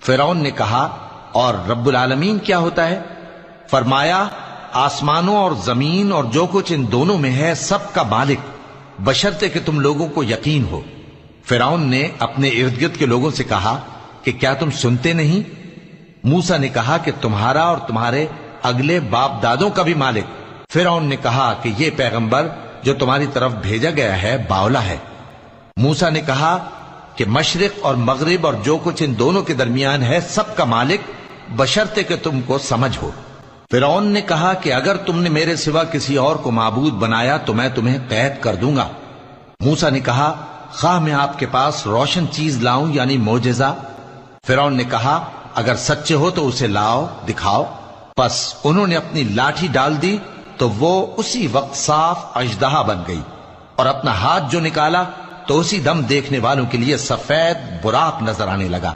फिरौन ने कहा, और रब्बुल आलमीन क्या होता है? फरमाया, आसमानों और जमीन और जो कुछ इन दोनों में है सब का मालिक, बशर्ते कि तुम लोगों को यकीन हो। फिरौन ने अपने इर्द गिर्द के लोगों से कहा कि क्या तुम सुनते नहीं? मूसा ने कहा कि तुम्हारा और तुम्हारे अगले बाप दादों का भी मालिक। फिरौन ने कहा कि यह पैगंबर जो तुम्हारी तरफ भेजा गया है बावला है। मूसा ने कहा कि मशरिक और मगरिब और जो कुछ इन दोनों के दरमियान है सब का मालिक, बशर्ते कि तुमको समझ हो। फिरौन ने कहा कि अगर तुमने मेरे सिवा किसी और को माबूद बनाया तो मैं तुम्हें कैद कर दूंगा। मूसा ने कहा, खा मैं आपके पास रोशन चीज लाऊं यानी मोजेजा? फिरौन ने कहा, अगर सच्चे हो तो उसे लाओ, दिखाओ। बस उन्होंने अपनी लाठी डाल दी तो वो उसी वक्त साफ अजदहा बन गई, और अपना हाथ जो निकाला तो उसी दम देखने वालों के लिए सफेद बुराक नजर आने लगा।